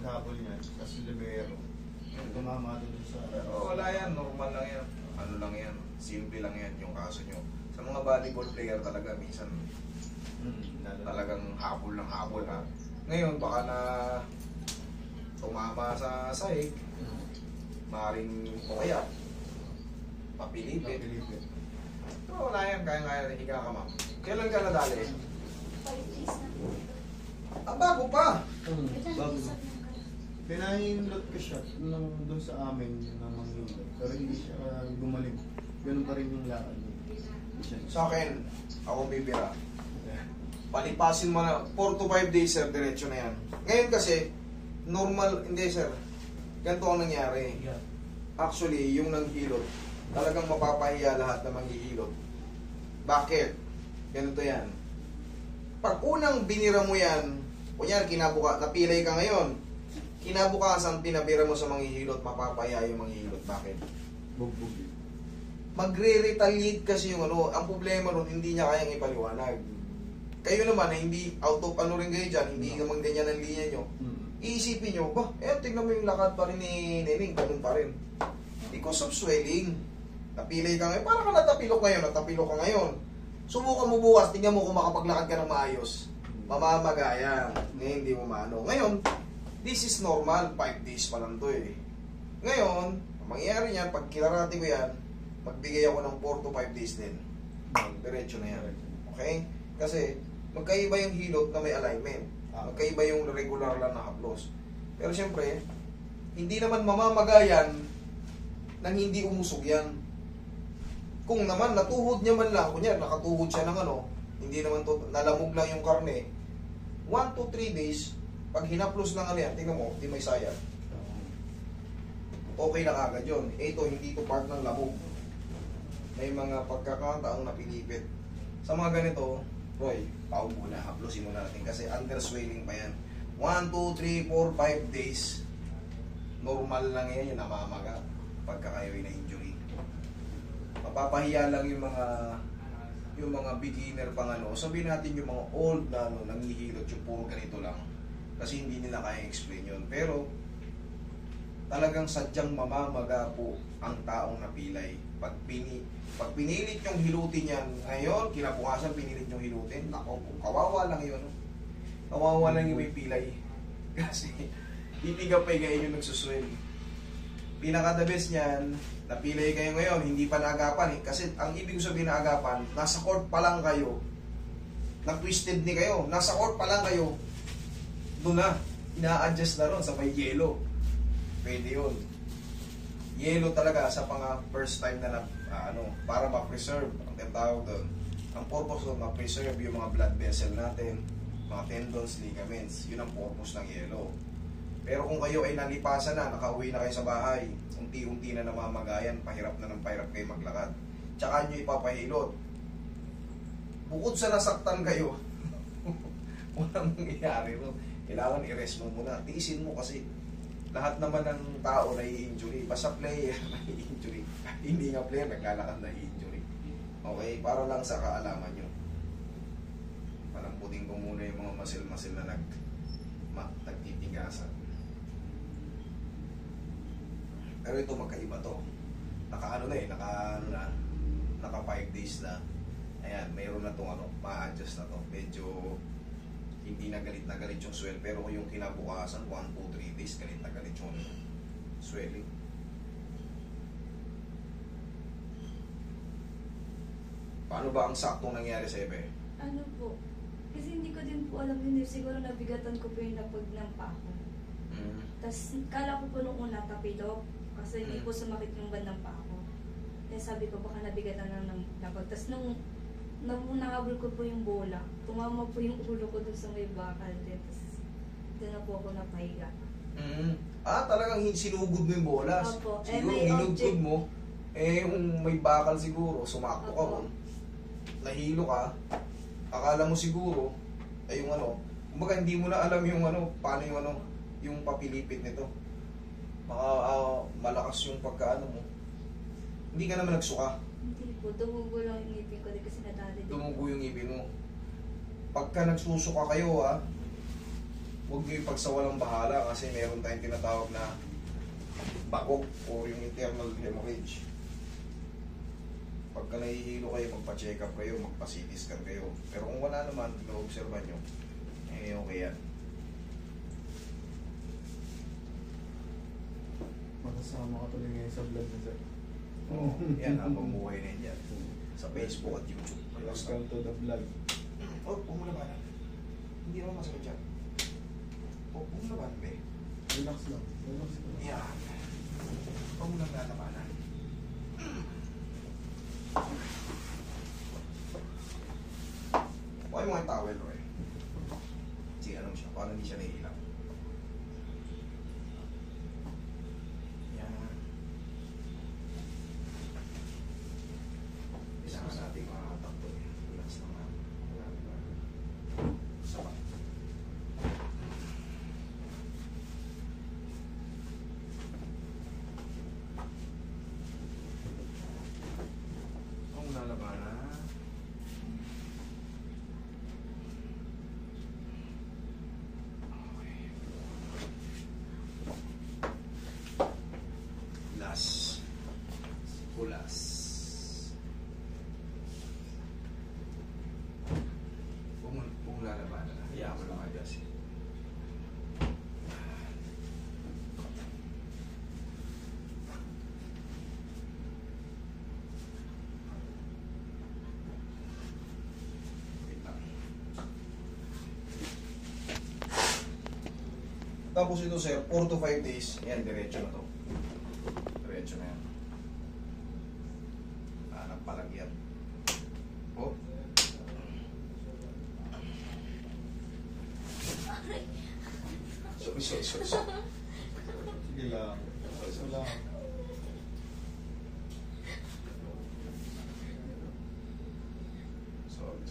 paghabol niya, tapos libero. Tumama doon sa... Pero wala yan, normal lang yan. Ano lang yan, simple lang yan yung kaso nyo. Sa mga volleyball player talaga, minsan talagang habol ng habol ha. Ngayon, baka na tumama sa sahig, maaaring o kaya papilipit. Pero wala yan, kaya higa ka ma'am. Kailan ka nadali? 5 days na. Ang bago pa! Bago. Pinahindot ko siya doon sa amin na manghilot. Pero hindi siya gumaling. Ganun pa rin yung lakad niya. Sa akin, ako bibira. Palipasin mo na 4 to 5 days sir, diretso na yan. Ngayon kasi, normal, hindi sir, ganito ang nangyari. Actually, yung nanghilot, talagang mapapahiya lahat na manghihilot. Bakit? Ganito yan. Pag unang binira mo yan, kunyari kinabuka, napilay ka ngayon, kinabukasan pinabira mo sa manghihilot, mapapahiya yung manghihilot. Bakit? Bugbog yun. Magre-retaliate kasi yung ano, ang problema nun, hindi niya kayang ipaliwanag. Kayo naman, hindi out of ano rin kayo dyan, hindi naman ganyan ang linya nyo. Iisipin nyo, ba, tingnan mo yung lakad pa rin ni Nening, ganun pa rin. Because of swelling. Napilay ka ngayon, parang ka natapilok ka ngayon. Subukan mo bukas, tingnan mo kung makapaglakad ka ng maayos. Mamamagayan. Ngayon, hindi mo maano. Ngayon, this is normal, 5 days pa lang to eh. Ngayon, ang mangyayari niyan, pag kinarati ko yan, magbigay ako ng 4 to 5 days din. Diretso na yan. Okay? Kasi, magkaiba yung hilot na may alignment. Magkaiba yung regular lang na haplos. Pero siyempre, hindi naman mamamagayan nang hindi umusog yan. Kung naman natuhod niya man lang, kunyari nakatuhod siya ng ano, hindi naman to, nalamog lang yung karne, 1 to 3 days, pag hinaplos lang ano yan, tingnan mo, di may sayang. Okay na kagad yun. Ito, hindi to part ng lamog. May mga pagkakataong napilipit. Sa mga ganito, Roy, pao muna, haplosin muna natin kasi under swelling pa yan. 1, 2, 3, 4, 5 days. Normal lang yan, yung namamaga pagka kayo'y na-injury. Mapapahiya lang yung mga beginner pang ano. Sabihin natin yung mga old na ano, nanghihilot yung puro ganito lang. Kasi hindi nila kaya explain yun. Pero talagang sadyang mamamaga po ang taong napilay. Pag pinilit yung hilutin yan, ngayon, kinabukasan pinilit yung hilutin, nako, kawawa lang yun. Kawawa lang yung may pilay. Kasi, titigapay kayo yung nagsuswell. Pinaka-the best niyan, napilay kayo ngayon, hindi pa naagapan eh. Kasi, ang ibig sabihin na agapan, nasa court pa lang kayo, nag-twisted ni kayo, nasa court pa lang kayo, doon na, ina-adjust na ron sa may yellow. Pwede yun. Yellow talaga sa pang first time na para ma-preserve ang tinatawag doon. Ang purpose doon, ma-preserve yung mga blood vessel natin, mga tendons, ligaments. Yun ang purpose ng yellow. Pero kung kayo ay nalipasan na, nakauwi na kayo sa bahay, unti-unti na namamagayan, pahirap na ng pahirap kayo maglakad. Tsaka nyo ipapahilot. Bukod sa nasaktan kayo, walang mangyayari ron. Kailangan i-rest mo muna. Tiisin mo kasi lahat naman ng tao nai-injury. Basta player nai-injury. Hindi nga player, naglalakad nai-injury. Okay? Para lang sa kaalaman nyo. Palamputin ko muna yung mga masil-masil na nagtitigasan. Pero ito magkaiba to. Naka 5 days na. Ayan, mayroon na itong ma-adjust na to. Medyo hindi na galit yung swell. Pero yung kinabukasan, 1, 2, 3 days, galit na galit yung swelling. Paano ba ang saktong nangyari sa Ebe? Ano po? Kasi hindi ko din po alam yun. Siguro nabigatan ko po yung napagnampa ako. Tapos kala ko po nung una tapilok. Kasi hindi po sumakit yung bandang pa ako. Kaya sabi ko baka nabigatan na ng napag. Tapos nung nakabul ko po yung bola, tumama po yung ulo ko dun sa may bakal. Tapos doon na po ako napahiga. Talagang sinugod mo yung bola. Opo. Siguro hinugod mo, yung may bakal siguro, sumakto ka mo. Nahilo ka, akala mo siguro, kumbaga hindi mo na alam yung paano yung papilipit nito. Malakas yung pagkaano mo. Hindi ka naman nagsuka. Hindi po, dumugo lang yung ngipin ko kasi nadali. Dumugo yung ngipin mo. Pagka nagsusuka kayo huwag nyo ipagsawalang bahala kasi meron tayong tinatawag na bakog o yung internal hemorrhage. Pagka nahihilo kayo, magpa-check up kayo, magpa-CT scan kayo. Pero kung wala naman, na-observan nyo, eh okay yan. Makasama ka tuloy ngayon sa vlog na sir. Oo, yan ang mabuhay na yan. Sa Facebook at YouTube. Welcome to the vlog. Oh, pumulabanan. Hindi naman masakit dyan. Oh, pumulabanan, be. Relax lang. Relax lang. Yan. Pumulabanan. Okay mo yung towel, Roy. Sige, ano siya? Paano hindi siya nahihilang? Yan. Isa nga natin mga takbo. Relax naman. Sama. Ang lalabanan. Las. Ulas. Kung lalabanan na, hayaan mo lang agad. Wait lang. Tapos ito sir, 4 to 5 days, yan, diretso na to. Diretso na yan. Nagpalagyan. Oh. Sorry. Sige lang. Sige lang. Sorry.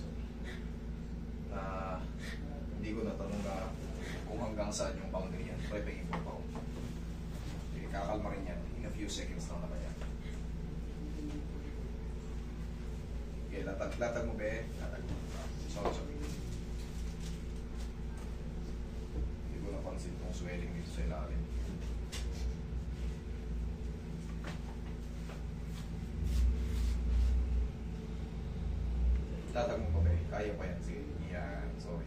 Hindi ko natanong na kung hanggang saan yung boundary yan. Try paging po pa. Okay, kakalma rin yan. In a few seconds lang naman yan. Okay, latag mo be. Latag mo. Sorry. Hindi ko napansin itong swelling dito sa ilalim. Latag mo pa be. Kaya pa yan. Sige. Yan. Sorry.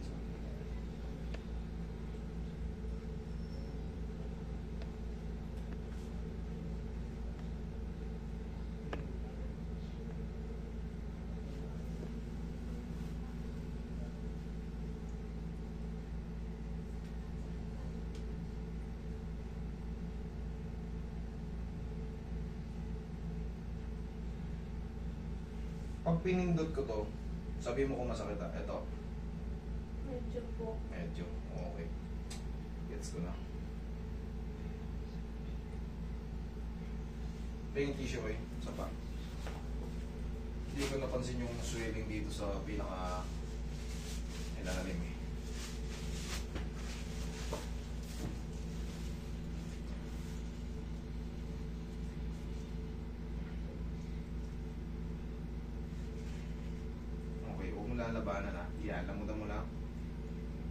Pag pinindot ko to, sabi mo kung masakit ah. Ito. Medyo po. Medyo. Okay. Gets ko na. Tingin tissue ko eh. Sa pa. Hindi ko napansin yung swelling dito sa pinaka ilalim eh. Okay, huwag mo lalabanan na. Yan, lamutan mo lang.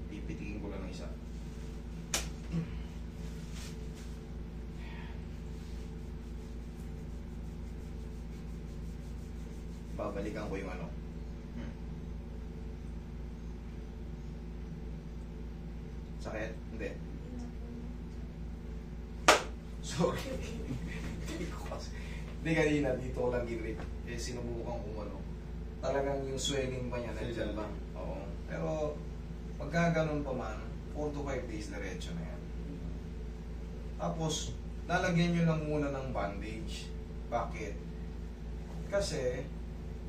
Pipitikin ko lang ng isa. Babalikan ko yung ano. Sakit? Hindi. Sorry. Hindi kanina, dito ko lang ginrip. Eh, sinubukan kung ano. Talagang yung swelling pa niya, nandiyan ba? Oo. Pero, pagka ganun pa man, 4 to 5 days diretso na yan. Tapos, lalagyan nyo lang muna ng bandage. Bakit? Kasi,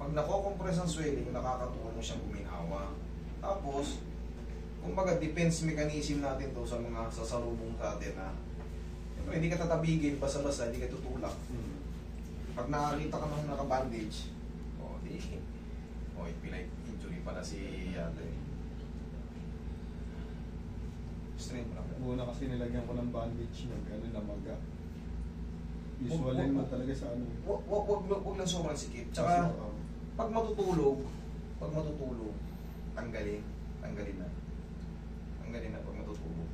pag nakokompress ang swelling, nakakatulong siyang guminawa. Tapos, kumbaga, defense mechanism natin to sa mga sasalubong sa atin na hindi ka tatabigin, basta-basta, hindi ka tutulak. Pag nakakita ka ng nakabandage, pinay-injury pala si ate. Strain mo lang. Muna kasi nilagyan ko ng bandage ng ano na maga. Usually naman talaga sa ano. Wag lang sobrang sikip. Tsaka, pag matutulog, tanggalin na. Tanggalin na pag matutulog. matutulog.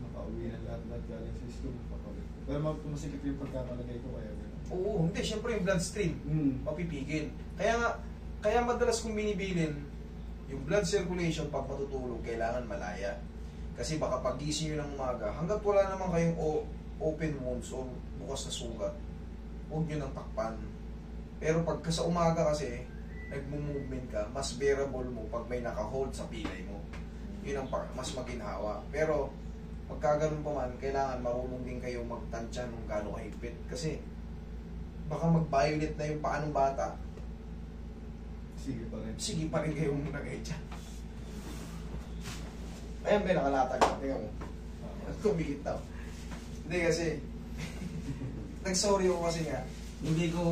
Nakauwi na lahat galing sa school, papalit. Pero masikip yung pagkakalagay ko kaya gano'n. Oo, hindi. Siyempre yung bloodstream, mapipigil. Kaya madalas kong binibilin, yung blood circulation pag matutulog, kailangan malaya. Kasi baka pagising nyo ng umaga, hanggat wala naman kayong open wounds o bukas na sugat, huwag nyo nang takpan. Pero pagka sa umaga kasi, nagmo-movement ka, mas bearable mo pag may naka-hold sa pilay mo. Yun ang mas maginhawa. Pero, pagka ganun pa man, kailangan marunong din kayo magtansya nung gano'ng kahigpit. Kasi, baka mag-violet na yung paa ng bata, Sige pa rin. sige pa rin kayo muna kayo dyan. Ayan ba, nakalatag na. Tingnan mo. Tumigit daw. Hindi kasi, nag-sorry ako kasi nga, hindi ko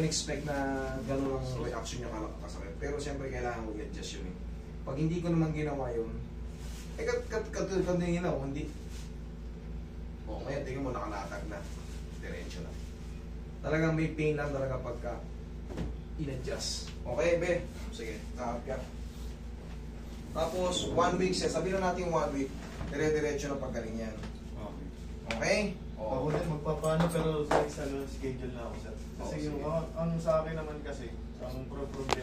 in-expect na gano'n ang reaction niya kasakit. Pero siyempre kailangan mag-adjust yun eh. Pag hindi ko naman ginawa yun, katulad ginawa, hindi. O, ngayon, tingnan mo, nakalatag na. Diretso na. Talagang may pain lang talaga pagka in-adjust. Okay, be. Sige, nakap ka. Tapos, 1 week siya. Sabihin na natin 1 week. Dire-diretso na paggaling yan. Okay. Okay? Ako din magpapaano pero sa schedule na ako, sir. Kasi Oo, yung sige. ang sa akin naman kasi, ang problema